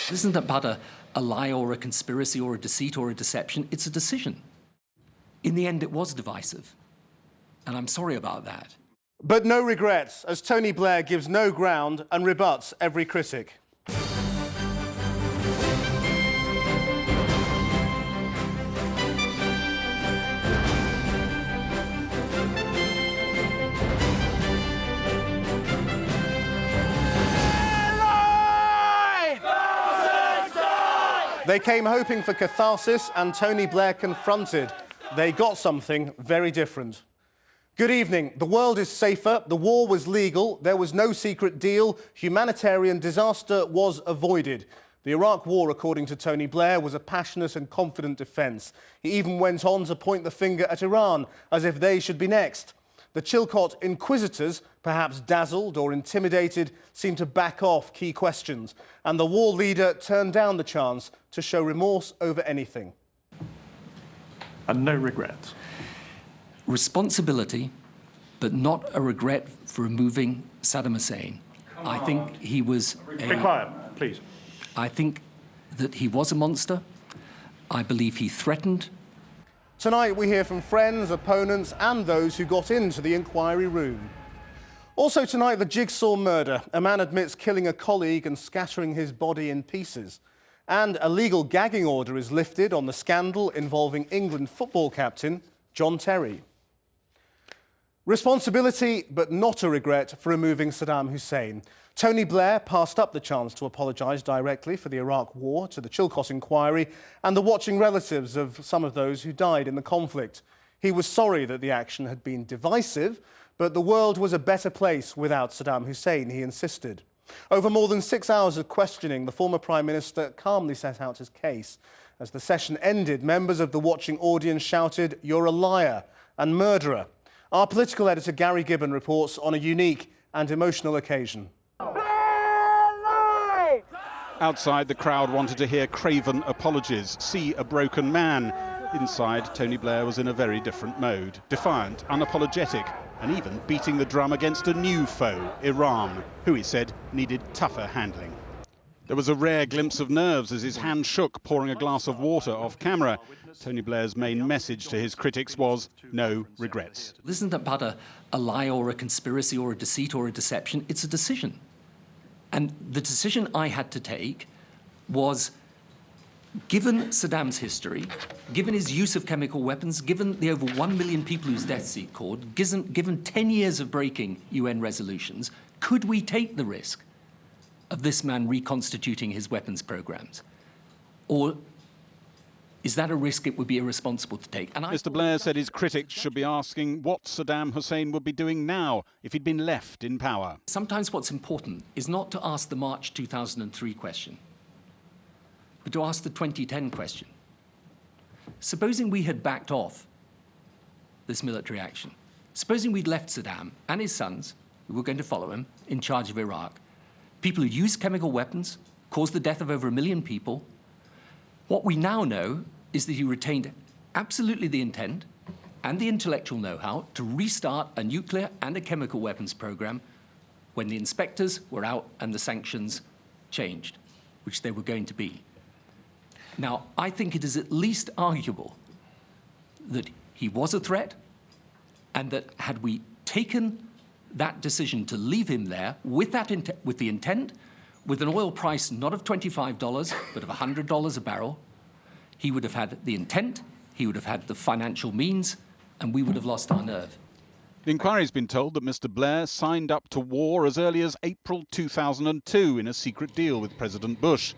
This isn't about a lie or a conspiracy or a deceit or a deception. It's a decision. In the end, it was divisive. And I'm sorry about that. But no regrets, as Tony Blair gives no ground and rebuts every critic. They came hoping for catharsis, and Tony Blair confronted. They got something very different. Good evening. The world is safer. The war was legal. There was no secret deal. Humanitarian disaster was avoided. The Iraq War, according to Tony Blair, was a passionate and confident defence. He even went on to point the finger at Iran, as if they should be next. The Chilcot inquisitors, perhaps dazzled or intimidated, seemed to back off key questions, and the war leader turned down the chance to show remorse over anything. And no regrets. Responsibility, but not a regret for removing Saddam Hussein. I think he was Be quiet, please. I think that he was a monster. I believe he threatened. Tonight we hear from friends, opponents and those who got into the inquiry room. Also tonight, the Jigsaw murder. A man admits killing a colleague and scattering his body in pieces. And a legal gagging order is lifted on the scandal involving England football captain John Terry. Responsibility, but not a regret for removing Saddam Hussein. Tony Blair passed up the chance to apologise directly for the Iraq War to the Chilcot Inquiry and the watching relatives of some of those who died in the conflict. He was sorry that the action had been divisive, but the world was a better place without Saddam Hussein, he insisted. Over more than 6 hours of questioning, the former Prime Minister calmly set out his case. As the session ended, members of the watching audience shouted, "You're a liar and murderer." Our political editor Gary Gibbon reports on a unique and emotional occasion. Outside, the crowd wanted to hear craven apologies, see a broken man. Inside, Tony Blair was in a very different mode, defiant, unapologetic, and even beating the drum against a new foe, Iran, who he said needed tougher handling. There was a rare glimpse of nerves as his hand shook, pouring a glass of water off camera. Tony Blair's main message to his critics was no regrets. This isn't about a lie or a conspiracy or a deceit or a deception. It's a decision. And the decision I had to take was, given Saddam's history, given his use of chemical weapons, given the over 1 million people whose deaths he caused, given 10 years of breaking UN resolutions, could we take the risk of this man reconstituting his weapons programs? Or is that a risk it would be irresponsible to take? And Mr. Blair said his critics should be asking what Saddam Hussein would be doing now if he'd been left in power. Sometimes what's important is not to ask the March 2003 question, but to ask the 2010 question. Supposing we had backed off this military action, supposing we'd left Saddam and his sons, who were going to follow him, in charge of Iraq, people who used chemical weapons, caused the death of over 1 million people. What we now know is that he retained absolutely the intent and the intellectual know-how to restart a nuclear and a chemical weapons program when the inspectors were out and the sanctions changed, which they were going to be. Now, I think it is at least arguable that he was a threat and that had we taken that decision to leave him there with the intent, with an oil price not of $25, but of $100 a barrel, he would have had the intent, he would have had the financial means, and we would have lost our nerve. The inquiry's been told that Mr. Blair signed up to war as early as April 2002 in a secret deal with President Bush.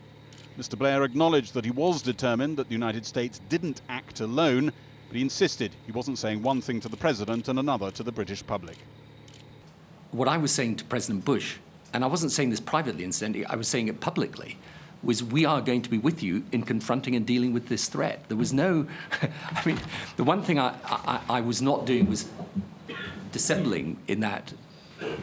Mr. Blair acknowledged that he was determined that the United States didn't act alone, but he insisted he wasn't saying one thing to the president and another to the British public. What I was saying to President Bush, and I wasn't saying this privately, incidentally, I was saying it publicly, was we are going to be with you in confronting and dealing with this threat. There was no, I mean, the one thing I was not doing was dissembling in that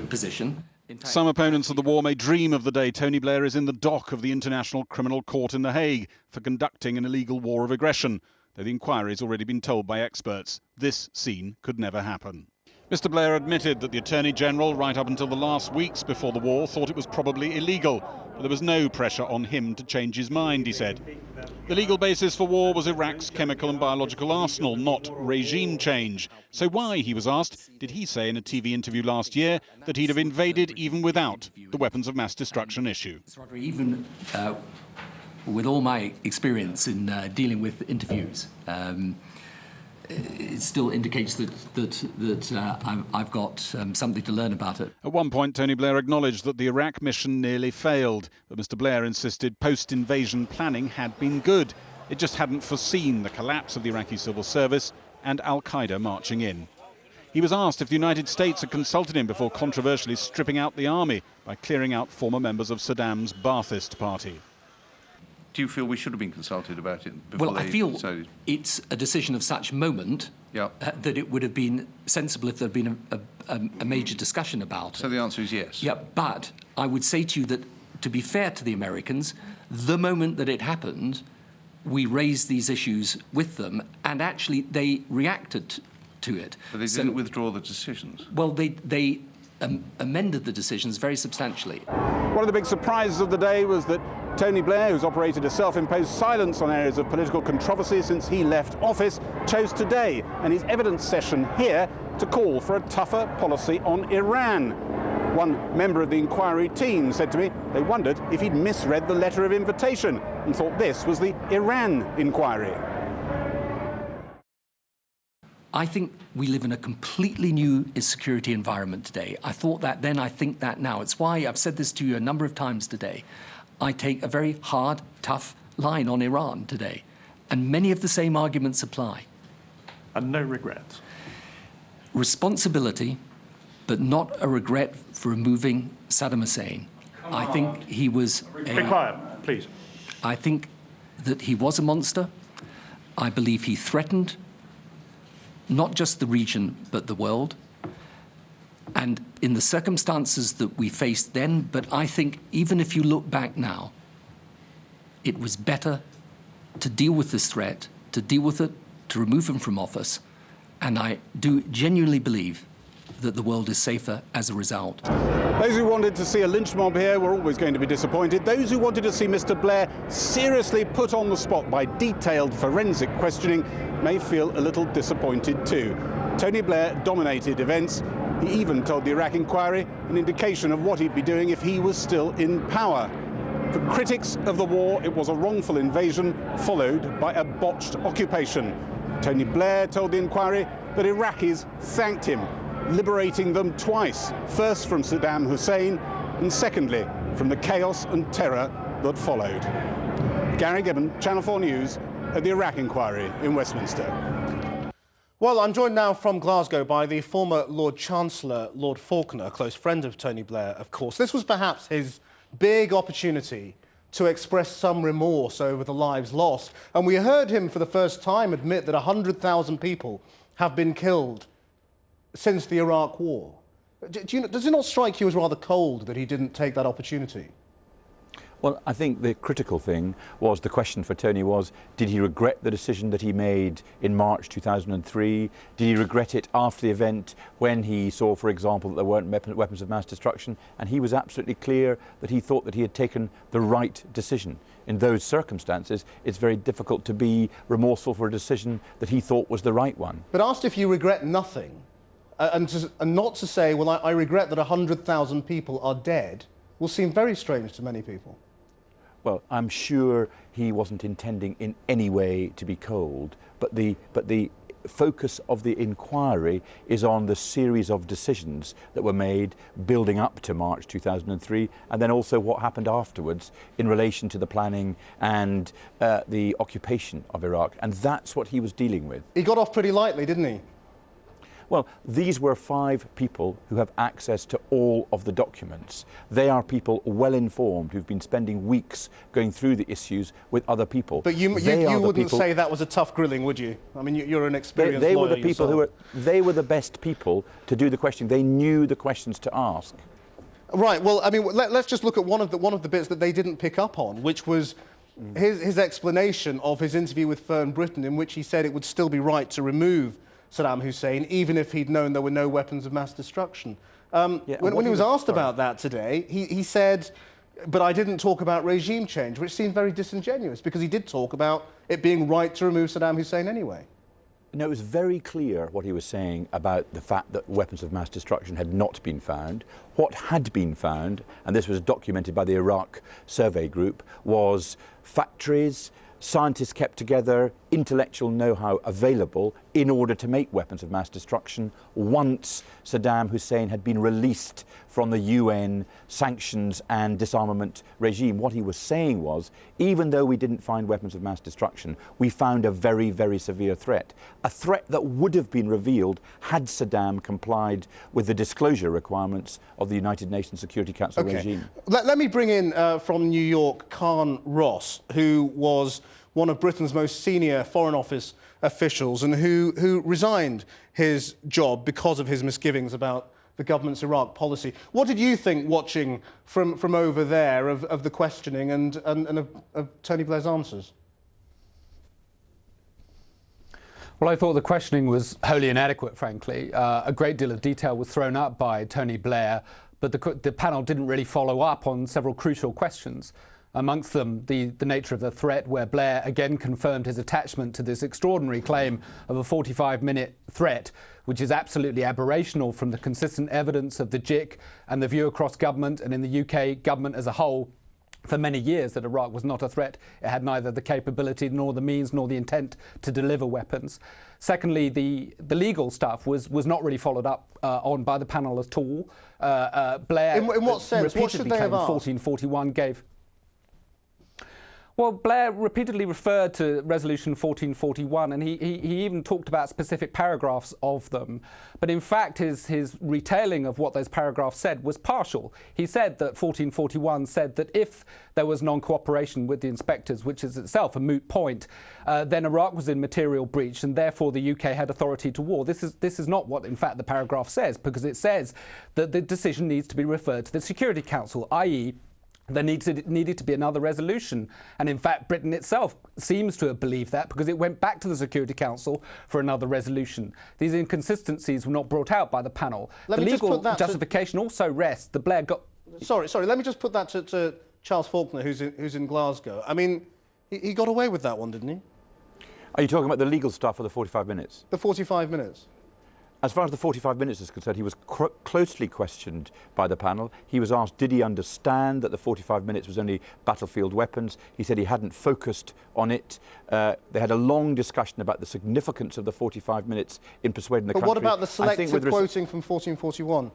position. Some opponents of the war may dream of the day Tony Blair is in the dock of the International Criminal Court in The Hague for conducting an illegal war of aggression, though the inquiry has already been told by experts this scene could never happen. Mr. Blair admitted that the Attorney General, right up until the last weeks before the war, thought it was probably illegal. but there was no pressure on him to change his mind, he said. The legal basis for war was Iraq's chemical and biological arsenal, not regime change. So why, he was asked, did he say in a TV interview last year that he'd have invaded even without the weapons of mass destruction issue? Even with all my experience in dealing with interviews, it still indicates that I've got something to learn about it. At one point, Tony Blair acknowledged that the Iraq mission nearly failed, but Mr Blair insisted post-invasion planning had been good. It just hadn't foreseen the collapse of the Iraqi civil service and al-Qaeda marching in. He was asked if the United States had consulted him before controversially stripping out the army by clearing out former members of Saddam's Ba'athist party. Do you feel we should have been consulted about it before Well, I feel it's a decision of such moment that it would have been sensible if there had been a major discussion about it. So the answer is yes? Yeah, but I would say to you that, to be fair to the Americans, the moment that it happened, we raised these issues with them, and actually they reacted to it. But they didn't withdraw the decisions? Well, they amended the decisions very substantially. One of the big surprises of the day was that Tony Blair, who's operated a self-imposed silence on areas of political controversy since he left office, chose today and his evidence session here to call for a tougher policy on Iran. One member of the inquiry team said to me they wondered if he'd misread the letter of invitation and thought this was the Iran inquiry. I think we live in a completely new security environment today. I thought that then, I think that now. It's why I've said this to you a number of times today. I take a very hard, tough line on Iran today, and many of the same arguments apply. And no regrets? Responsibility, but not a regret for removing Saddam Hussein. I think he was Be quiet, please. I think that he was a monster. I believe he threatened not just the region, but the world. And in the circumstances that we faced then, but I think even if you look back now, it was better to deal with this threat, to deal with it, to remove him from office. And I do genuinely believe that the world is safer as a result. Those who wanted to see a lynch mob here were always going to be disappointed. Those who wanted to see Mr Blair seriously put on the spot by detailed forensic questioning may feel a little disappointed too. Tony Blair dominated events. He even told the Iraq Inquiry an indication of what he'd be doing if he was still in power. For critics of the war, it was a wrongful invasion followed by a botched occupation. Tony Blair told the Inquiry that Iraqis thanked him, liberating them twice, first from Saddam Hussein and secondly from the chaos and terror that followed. Gary Gibbon, Channel 4 News, at the Iraq Inquiry in Westminster. Well, I'm joined now from Glasgow by the former Lord Chancellor, Lord Falconer, a close friend of Tony Blair, of course. This was perhaps his big opportunity to express some remorse over the lives lost. And we heard him for the first time admit that 100,000 people have been killed since the Iraq War. Does it not strike you as rather cold that he didn't take that opportunity? Well, I think the critical thing was, the question for Tony was, did he regret the decision that he made in March 2003? Did he regret it after the event when he saw, for example, that there weren't weapons of mass destruction? And he was absolutely clear that he thought that he had taken the right decision. In those circumstances, it's very difficult to be remorseful for a decision that he thought was the right one. But asked if you regret nothing, and not to say, well, I regret that 100,000 people are dead, will seem very strange to many people. Well, I'm sure he wasn't intending in any way to be cold, but the focus of the inquiry is on the series of decisions that were made building up to March 2003, and then also what happened afterwards in relation to the planning and the occupation of Iraq. And that's what he was dealing with. He got off pretty lightly, didn't he? Well, these were 5 people who have access to all of the documents. They are people well informed who've been spending weeks going through the issues with other people. But you wouldn't say that was a tough grilling, would you? I mean, you're an experienced lawyer. They were the people they were the best people to do the questioning. They knew the questions to ask. Right. Well, I mean, let's just look at one of the bits that they didn't pick up on, which was his explanation of his interview with Fern Britain, in which he said it would still be right to remove Saddam Hussein, even if he'd known there were no weapons of mass destruction. When he was asked about that today, he said but I didn't talk about regime change, which seemed very disingenuous, because he did talk about it being right to remove Saddam Hussein anyway. No, it was very clear what he was saying about the fact that weapons of mass destruction had not been found. What had been found, and this was documented by the Iraq Survey Group, was factories, scientists kept together, intellectual know-how available in order to make weapons of mass destruction once Saddam Hussein had been released from the UN sanctions and disarmament regime. What he was saying was, even though we didn't find weapons of mass destruction, we found a very, very severe threat. A threat that would have been revealed had Saddam complied with the disclosure requirements of the United Nations Security Council regime. Let me bring in from New York, Khan Ross, who was one of Britain's most senior Foreign Office officials and who resigned his job because of his misgivings about the government's Iraq policy. What did you think, watching from over there, of the questioning and of Tony Blair's answers? Well, I thought the questioning was wholly inadequate, frankly. A great deal of detail was thrown up by Tony Blair, but the panel didn't really follow up on several crucial questions. Amongst them, the nature of the threat, where Blair again confirmed his attachment to this extraordinary claim of a 45-minute threat, which is absolutely aberrational from the consistent evidence of the JIC and the view across government and in the UK government as a whole for many years that Iraq was not a threat. It had neither the capability nor the means nor the intent to deliver weapons. Secondly, the legal stuff was not really followed up on by the panel at all. Blair, in what sense? What should they have asked? 1441 gave. Well, Blair repeatedly referred to Resolution 1441, and he even talked about specific paragraphs of them. But in fact, his retailing of what those paragraphs said was partial. He said that 1441 said that if there was non-cooperation with the inspectors, which is itself a moot point, then Iraq was in material breach, and therefore the UK had authority to war. This is not what, in fact, the paragraph says, because it says that the decision needs to be referred to the Security Council, i.e., there needed to be another resolution. And in fact, Britain itself seems to have believed that, because it went back to the Security Council for another resolution. These inconsistencies were not brought out by the panel. The legal justification also rests. The Blair got... Sorry, let me just put that to Charles Faulkner, who's in Glasgow. I mean, he got away with that one, didn't he? Are you talking about the legal stuff or the 45 minutes? The 45 minutes. As far as the 45 minutes is concerned, he was closely questioned by the panel. He was asked, did he understand that the 45 minutes was only battlefield weapons? He said he hadn't focused on it. They had a long discussion about the significance of the 45 minutes in persuading the country. But what about the selective quoting from 1441?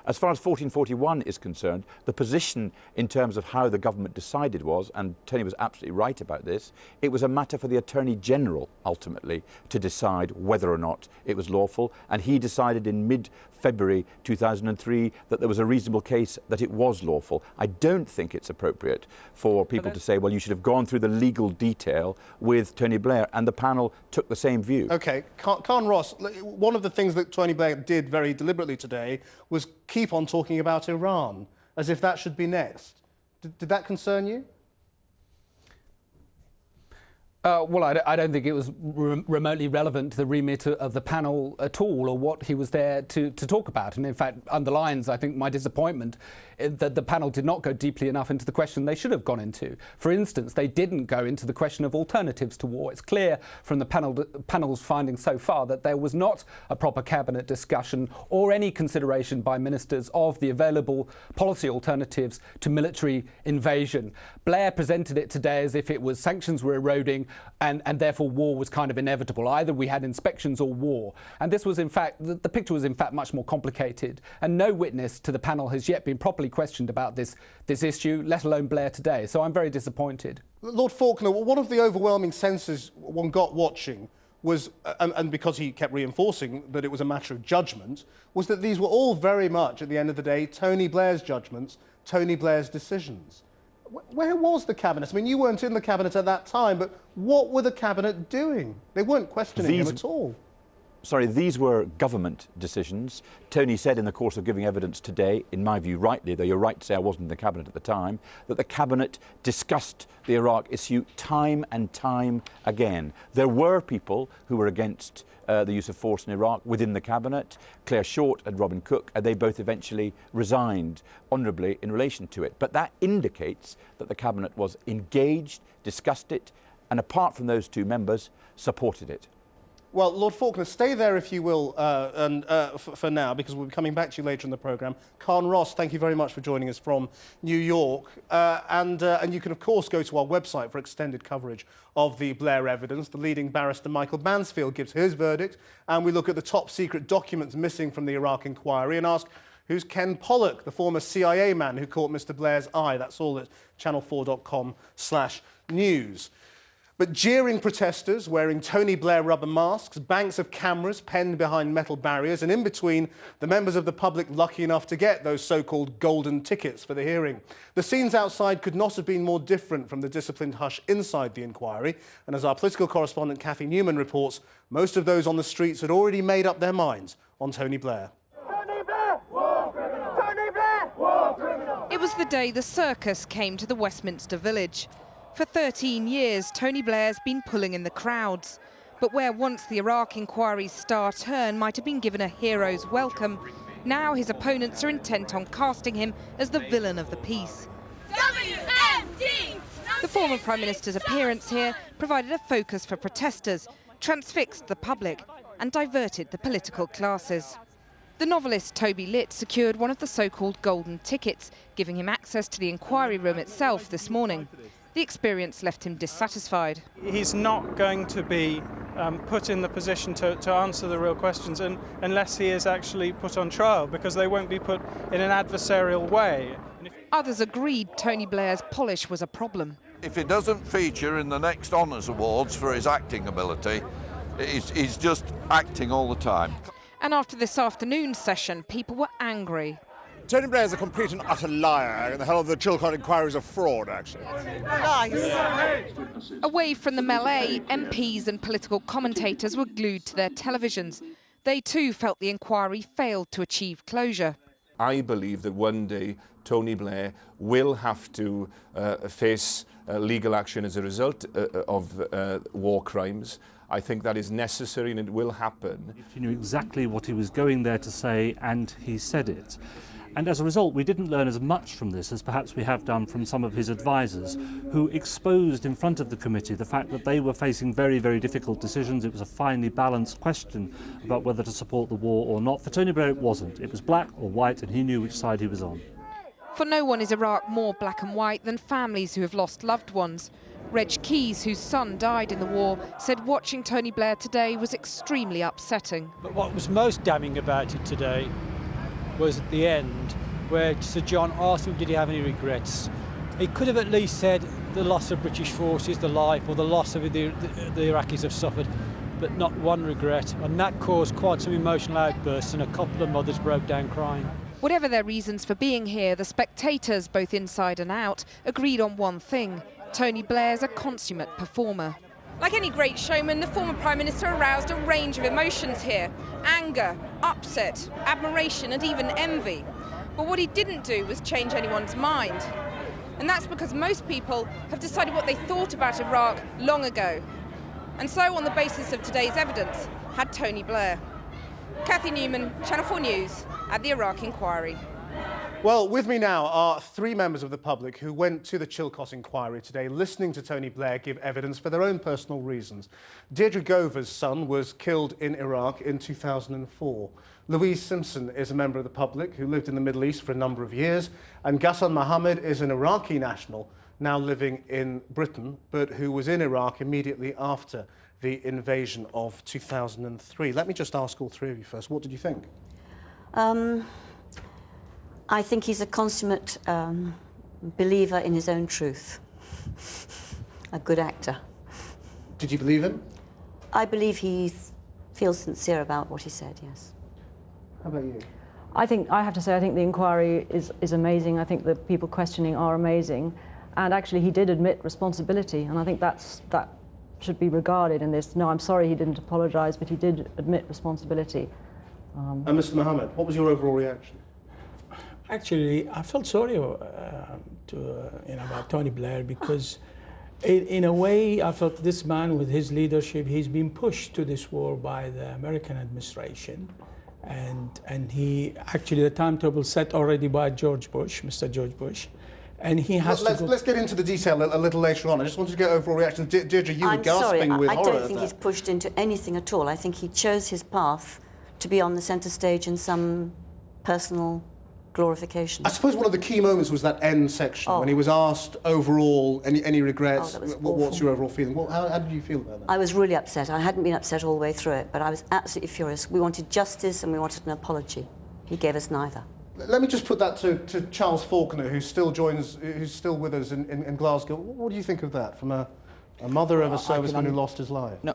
As far as 1441 is concerned, the position in terms of how the government decided was, and Tony was absolutely right about this, it was a matter for the Attorney General, ultimately, to decide whether or not it was lawful, and he decided in mid-February 2003 that there was a reasonable case that it was lawful. I don't think it's appropriate for people to say, well, you should have gone through the legal detail with Tony Blair, and the panel took the same view. OK, Khan Ross, one of the things that Tony Blair did very deliberately today was keep on talking about Iran, as if that should be next. Did that concern you? Well, I don't think it was remotely relevant to the remit of the panel at all, or what he was there to talk about. And in fact, underlines, I think, my disappointment that the panel did not go deeply enough into the question they should have gone into. For instance, they didn't go into the question of alternatives to war. It's clear from the panel's findings so far that there was not a proper cabinet discussion or any consideration by ministers of the available policy alternatives to military invasion. Blair presented it today as if it was sanctions were eroding, and therefore war was kind of inevitable. Either we had inspections or war. And this was, in fact, the picture was, in fact, much more complicated. And no witness to the panel has yet been properly questioned about this issue, let alone Blair today. So I'm very disappointed. Lord Faulkner, one of the overwhelming senses one got watching was, and because he kept reinforcing that it was a matter of judgment, was that these were all very much, at the end of the day, Tony Blair's judgments, Tony Blair's decisions. Where was the cabinet? I mean, you weren't in the cabinet at that time, but what were the cabinet doing? They weren't questioning him at all. these were government decisions. Tony said in the course of giving evidence today, in my view rightly, though you're right to say I wasn't in the Cabinet at the time, that the Cabinet discussed the Iraq issue time and time again. There were people who were against the use of force in Iraq within the Cabinet, Claire Short and Robin Cook, and they both eventually resigned honourably in relation to it. But that indicates that the Cabinet was engaged, discussed it, and apart from those two members, supported it. Well, Lord Faulkner, stay there if you will for now, because we'll be coming back to you later in the programme. Khan Ross, thank you very much for joining us from New York. And you can, of course, go to our website for extended coverage of the Blair evidence. The leading barrister, Michael Mansfield, gives his verdict, and we look at the top-secret documents missing from the Iraq inquiry and ask, who's Ken Pollock, the former CIA man who caught Mr Blair's eye? That's all at channel4.com/news. But jeering protesters wearing Tony Blair rubber masks, banks of cameras penned behind metal barriers, and in between, the members of the public lucky enough to get those so-called golden tickets for the hearing. The scenes outside could not have been more different from the disciplined hush inside the inquiry, and as our political correspondent Cathy Newman reports, most of those on the streets had already made up their minds on Tony Blair. Tony Blair! War criminal! Tony Blair! War criminal! It was the day the circus came to the Westminster Village. For 13 years, Tony Blair's been pulling in the crowds. But where once the Iraq inquiry's star turn might have been given a hero's welcome, now his opponents are intent on casting him as the villain of the piece. WMD! The former Prime Minister's appearance here provided a focus for protesters, transfixed the public and diverted the political classes. The novelist Toby Litt secured one of the so-called golden tickets, giving him access to the inquiry room itself this morning. The experience left him dissatisfied. He's not going to be put in the position to answer the real questions unless he is actually put on trial, because they won't be put in an adversarial way. Others agreed Tony Blair's polish was a problem. If he doesn't feature in the next Honours Awards for his acting ability, he's just acting all the time. And after this afternoon's session, people were angry. Tony Blair is a complete and utter liar, and the whole of the Chilcot Inquiry is a fraud, actually. Lies. Away from the melee, MPs and political commentators were glued to their televisions. They too felt the inquiry failed to achieve closure. I believe that one day Tony Blair will have to face legal action as a result of war crimes. I think that is necessary and it will happen. He knew exactly what he was going there to say, and he said it. And as a result, we didn't learn as much from this as perhaps we have done from some of his advisers, who exposed in front of the committee the fact that they were facing very, very difficult decisions. It was a finely balanced question about whether to support the war or not. For Tony Blair, it wasn't. It was black or white, and he knew which side he was on. For no one is Iraq more black and white than families who have lost loved ones. Reg Keyes, whose son died in the war, said watching Tony Blair today was extremely upsetting. But what was most damning about it today was at the end, where Sir John asked him did he have any regrets. He could have at least said the loss of British forces, the life, or the loss of the Iraqis have suffered, but not one regret, and that caused quite some emotional outbursts, and a couple of mothers broke down crying. Whatever their reasons for being here, the spectators, both inside and out, agreed on one thing: Tony Blair's a consummate performer. Like any great showman, the former Prime Minister aroused a range of emotions here: anger, upset, admiration and even envy. But what he didn't do was change anyone's mind. And that's because most people have decided what they thought about Iraq long ago. And so, on the basis of today's evidence, had Tony Blair. Cathy Newman, Channel 4 News, at the Iraq Inquiry. Well, with me now are three members of the public who went to the Chilcot Inquiry today, listening to Tony Blair give evidence for their own personal reasons. Deirdre Gover's son was killed in Iraq in 2004. Louise Simpson is a member of the public who lived in the Middle East for a number of years. And Ghassan Mohammed is an Iraqi national now living in Britain, but who was in Iraq immediately after the invasion of 2003. Let me just ask all three of you first, what did you think? I think he's a consummate believer in his own truth. A good actor. Did you believe him? I believe he feels sincere about what he said, yes. How about you? I have to say, I think the inquiry is amazing. I think the people questioning are amazing. And actually, he did admit responsibility. And I think that should be regarded in this. No, I'm sorry he didn't apologise, but he did admit responsibility. And Mr. Mohammed, what was your overall reaction? Actually, I felt sorry about Tony Blair, because in a way I felt this man, with his leadership, he's been pushed to this war by the American administration, and he actually, the timetable set already by Mr. George Bush, and he has let's get into the detail a little later on. I just wanted to get overall reaction. Deirdre, you were gasping with horror. I don't think he's pushed into anything at all. I think he chose his path to be on the centre stage in some personal glorification. I suppose one of the key moments was that end section when he was asked overall any regrets. What's your overall feeling? How did you feel about that? I was really upset. I hadn't been upset all the way through it, but I was absolutely furious. We wanted justice and we wanted an apology. He gave us neither. Let me just put that to Charles Faulkner, who's still with us in Glasgow. What do you think of that, from a mother of a serviceman who lost his life? No.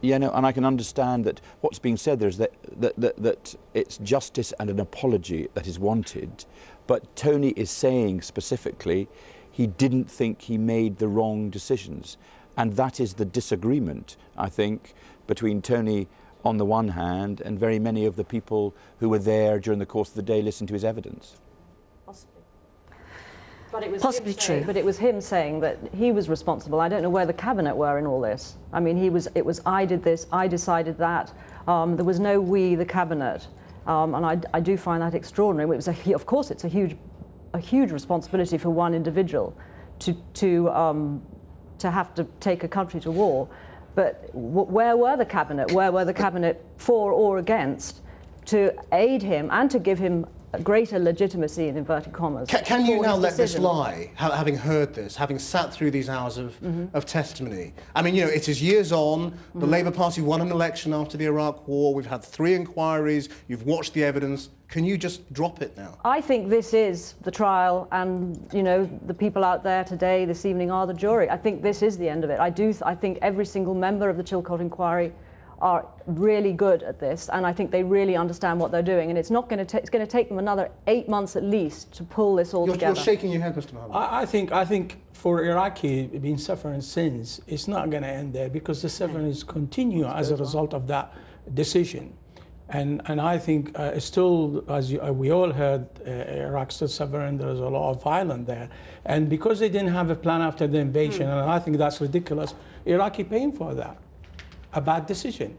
Yeah, no, and I can understand that what's being said there is that it's justice and an apology that is wanted, but Tony is saying specifically he didn't think he made the wrong decisions, and that is the disagreement, I think, between Tony on the one hand and very many of the people who were there during the course of the day listening to his evidence. But it was possibly true. But it was him saying that he was responsible. I don't know where the cabinet were in all this. I mean, it was I did this, I decided that. There was no we, the cabinet, and I do find that extraordinary. It was of course, it's a huge responsibility for one individual to have to take a country to war. But where were the cabinet? Where were the cabinet for or against to aid him and to give him greater legitimacy, in inverted commas? Can you now let this lie, having heard this, having sat through these hours of testimony? I mean, it is years on. The Labour Party won an election after the Iraq War. We've had 3 inquiries. You've watched the evidence. Can you just drop it now? I think this is the trial, and the people out there today, this evening, are the jury. I think this is the end of it. I think every single member of the Chilcot Inquiry are really good at this, and I think they really understand what they're doing, and it's going to take them another 8 months at least to pull this all together. You're shaking your head, Mr. Mohammed. I think for Iraqi been suffering since, it's not going to end there, because the sufferings continue as a result of that decision. And I think still, as we all heard, Iraq still suffering. There's a lot of violence there. And because they didn't have a plan after the invasion, and I think that's ridiculous, Iraqi paying for that. A bad decision.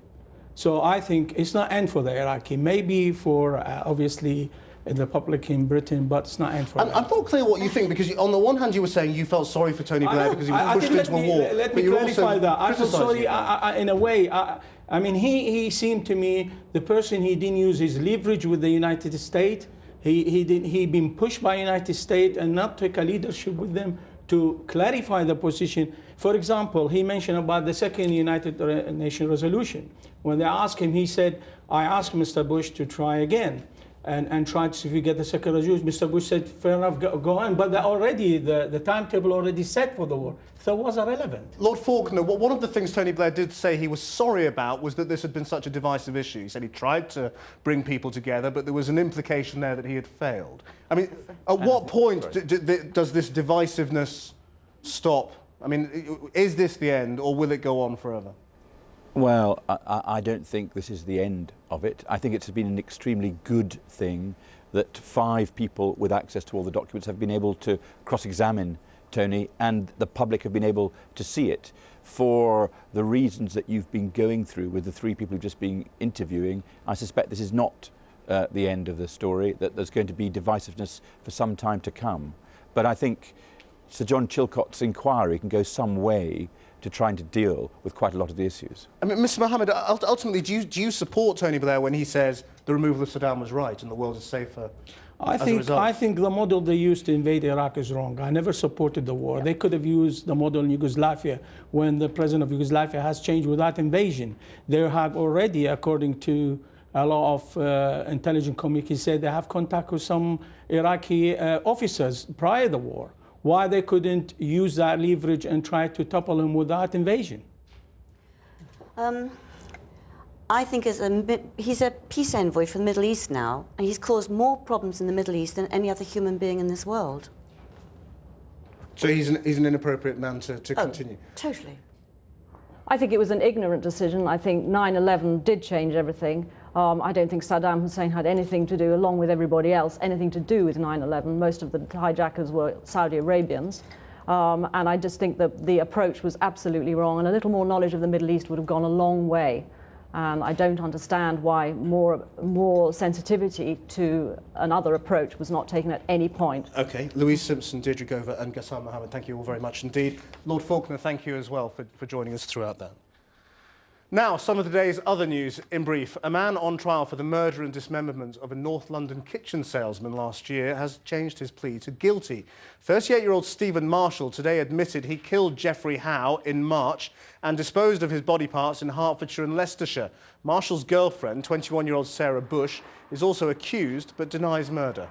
So I think it's not end for the Iraqi. Maybe for, obviously, the public in Britain, but it's not end for I'm not clear what you think, because on the one hand you were saying you felt sorry for Tony Blair because he was pushed into a war. Let me clarify that. I feel sorry in a way. I mean, he seemed to me the person, he didn't use his leverage with the United States. He been pushed by United States and not take a leadership with them to clarify the position. For example, he mentioned about the second United Nations resolution. When they asked him, he said, I asked Mr. Bush to try again and try to see if we get the second resolution. Mr. Bush said, fair enough, go on. But the timetable already set for the war. So it was irrelevant. Lord Faulkner, one of the things Tony Blair did say he was sorry about was that this had been such a divisive issue. He said he tried to bring people together, but there was an implication there that he had failed. I mean, at what point does this divisiveness stop? I mean, is this the end, or will it go on forever? Well, I don't think this is the end of it. I think it's been an extremely good thing that 5 people with access to all the documents have been able to cross-examine Tony, and the public have been able to see it. For the reasons that you've been going through with the 3 people who've just been interviewing, I suspect this is not the end of the story, that there's going to be divisiveness for some time to come. But I think Sir John Chilcot's inquiry can go some way to trying to deal with quite a lot of the issues. I mean, Mr. Mohammed, ultimately, do you support Tony Blair when he says the removal of Saddam was right and the world is safer? I think the model they used to invade Iraq is wrong. I never supported the war. Yeah. They could have used the model in Yugoslavia when the president of Yugoslavia has changed without invasion. They have already, according to a lot of intelligence communities, said they have contact with some Iraqi officers prior to the war. Why they couldn't use that leverage and try to topple him without invasion? I think he's a peace envoy for the Middle East now, and he's caused more problems in the Middle East than any other human being in this world. So he's an inappropriate man to continue? Totally. I think it was an ignorant decision. I think 9/11 did change everything. I don't think Saddam Hussein had anything to do, along with everybody else, anything to do with 9/11. Most of the hijackers were Saudi Arabians. And I just think that the approach was absolutely wrong, and a little more knowledge of the Middle East would have gone a long way. And I don't understand why more sensitivity to another approach was not taken at any point. OK, Louise Simpson, Deirdre Gover and Ghassan Mohammed, thank you all very much indeed. Lord Faulkner, thank you as well for joining us throughout that. Now, some of the day's other news in brief. A man on trial for the murder and dismemberment of a North London kitchen salesman last year has changed his plea to guilty. 38-year-old Stephen Marshall today admitted he killed Geoffrey Howe in March and disposed of his body parts in Hertfordshire and Leicestershire. Marshall's girlfriend, 21-year-old Sarah Bush, is also accused but denies murder.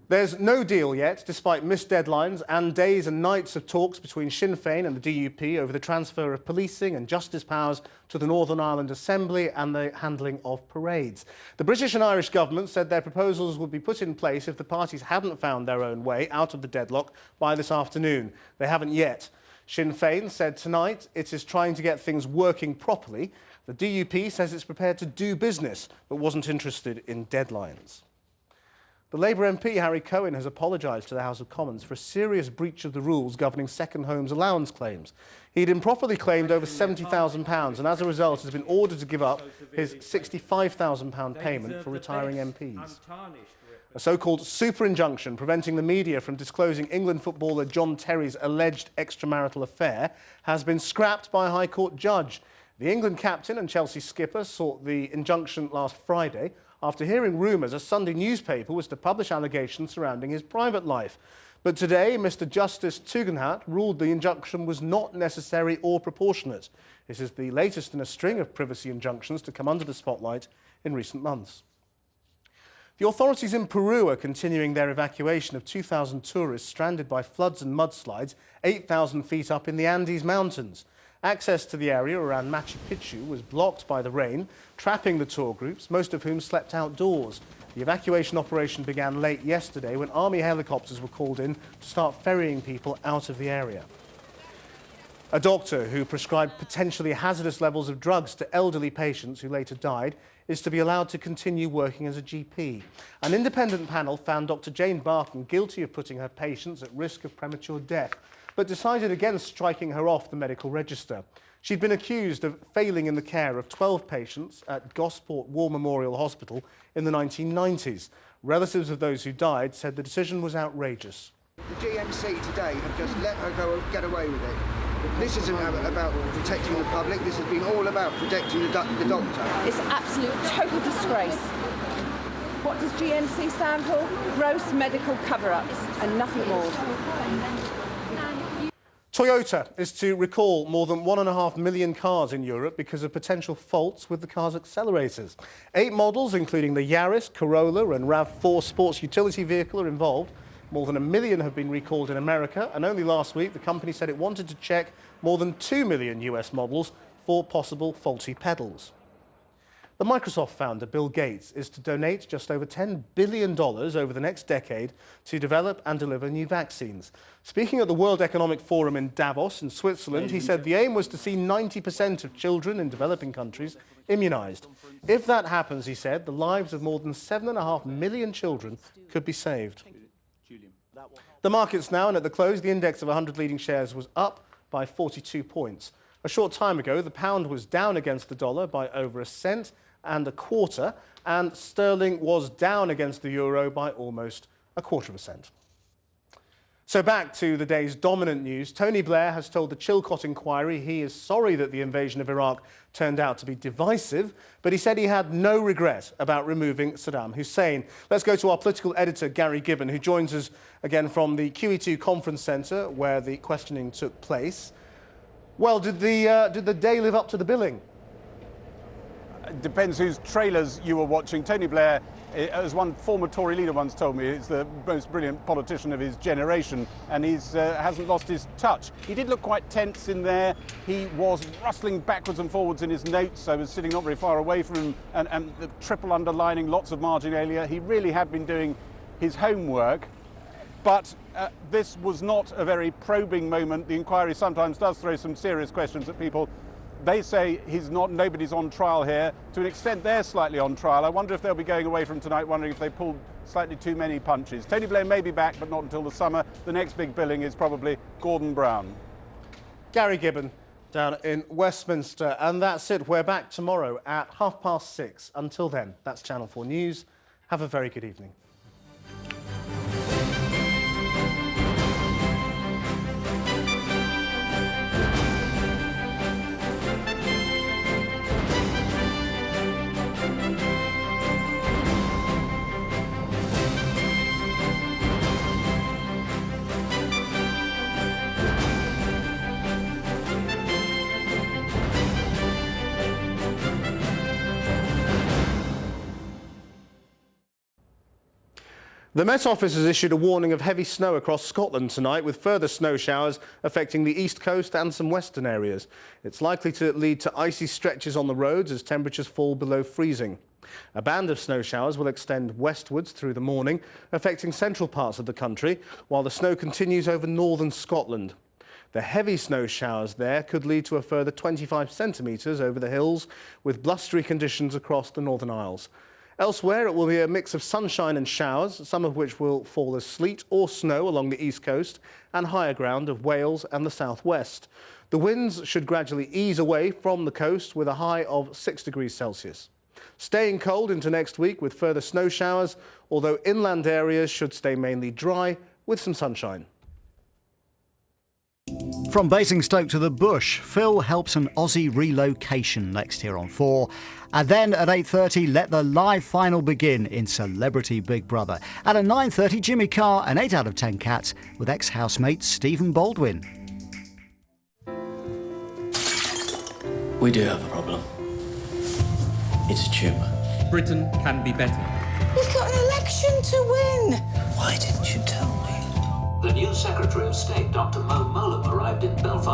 There's no deal yet, despite missed deadlines and days and nights of talks between Sinn Féin and the DUP over the transfer of policing and justice powers to the Northern Ireland Assembly and the handling of parades. The British and Irish governments said their proposals would be put in place if the parties hadn't found their own way out of the deadlock by this afternoon. They haven't yet. Sinn Féin said tonight it is trying to get things working properly. The DUP says it's prepared to do business, but wasn't interested in deadlines. The Labour MP Harry Cohen has apologised to the House of Commons for a serious breach of the rules governing second homes allowance claims. He'd improperly claimed over £70,000 and as a result has been ordered to give up his £65,000 payment for retiring MPs. A so-called super injunction preventing the media from disclosing England footballer John Terry's alleged extramarital affair has been scrapped by a High Court judge. The England captain and Chelsea skipper sought the injunction last Friday after hearing rumours a Sunday newspaper was to publish allegations surrounding his private life. But today, Mr Justice Tugendhat ruled the injunction was not necessary or proportionate. This is the latest in a string of privacy injunctions to come under the spotlight in recent months. The authorities in Peru are continuing their evacuation of 2,000 tourists stranded by floods and mudslides 8,000 feet up in the Andes Mountains. Access to the area around Machu Picchu was blocked by the rain, trapping the tour groups, most of whom slept outdoors. The evacuation operation began late yesterday when army helicopters were called in to start ferrying people out of the area. A doctor who prescribed potentially hazardous levels of drugs to elderly patients who later died is to be allowed to continue working as a GP. An independent panel found Dr. Jane Barton guilty of putting her patients at risk of premature death, but decided against striking her off the medical register. She'd been accused of failing in the care of 12 patients at Gosport War Memorial Hospital in the 1990s. Relatives of those who died said the decision was outrageous. The GMC today have just let her get away with it. This isn't about protecting the public, this has been all about protecting the doctor. It's an absolute total disgrace. What does GMC stand for? Gross medical cover-ups and nothing more. Toyota is to recall more than 1.5 million cars in Europe because of potential faults with the car's accelerators. 8 models, including the Yaris, Corolla and RAV4 sports utility vehicle, are involved. More than 1 million have been recalled in America, and only last week the company said it wanted to check more than 2 million US models for possible faulty pedals. The Microsoft founder, Bill Gates, is to donate just over $10 billion over the next decade to develop and deliver new vaccines. Speaking at the World Economic Forum in Davos in Switzerland, he said the aim was to see 90% of children in developing countries immunised. If that happens, he said, the lives of more than 7.5 million children could be saved. The markets now, and at the close, the index of 100 leading shares was up by 42 points. A short time ago, the pound was down against the dollar by over 1 cent and a quarter, and sterling was down against the euro by almost 1/4 cent. So back to the day's dominant news. Tony Blair has told the Chilcot Inquiry he is sorry that the invasion of Iraq turned out to be divisive, but he said he had no regret about removing Saddam Hussein. Let's go to our political editor, Gary Gibbon, who joins us again from the QE2 Conference Centre, where the questioning took place. Well, did the day live up to the billing? It depends whose trailers you were watching. Tony Blair, as one former Tory leader once told me, is the most brilliant politician of his generation, and he hasn't lost his touch. He did look quite tense in there. He was rustling backwards and forwards in his notes. I was sitting not very far away from him, and the triple underlining, lots of marginalia. He really had been doing his homework. But this was not a very probing moment. The inquiry sometimes does throw some serious questions at people. They say nobody's on trial here. To an extent, they're slightly on trial. I wonder if they'll be going away from tonight wondering if they pulled slightly too many punches. Tony Blair may be back, but not until the summer. The next big billing is probably Gordon Brown. Gary Gibbon down in Westminster. And that's it. We're back tomorrow at 6:30. Until then, that's Channel 4 News. Have a very good evening. The Met Office has issued a warning of heavy snow across Scotland tonight, with further snow showers affecting the east coast and some western areas. It's likely to lead to icy stretches on the roads as temperatures fall below freezing. A band of snow showers will extend westwards through the morning, affecting central parts of the country, while the snow continues over northern Scotland. The heavy snow showers there could lead to a further 25 centimetres over the hills, with blustery conditions across the Northern Isles. Elsewhere, it will be a mix of sunshine and showers, some of which will fall as sleet or snow along the east coast and higher ground of Wales and the southwest. The winds should gradually ease away from the coast with a high of 6 degrees Celsius. Staying cold into next week with further snow showers, although inland areas should stay mainly dry with some sunshine. From Basingstoke to the bush, Phil helps an Aussie relocation next here on 4. And then at 8:30, let the live final begin in Celebrity Big Brother. And at 9:30, Jimmy Carr and 8 out of 10 Cats with ex-housemate Stephen Baldwin. We do have a problem. It's a tumour. Britain can be better. We've got an election to win. Why didn't you tell me? The new Secretary of State, Dr. Mo Mowlam, arrived in Belfast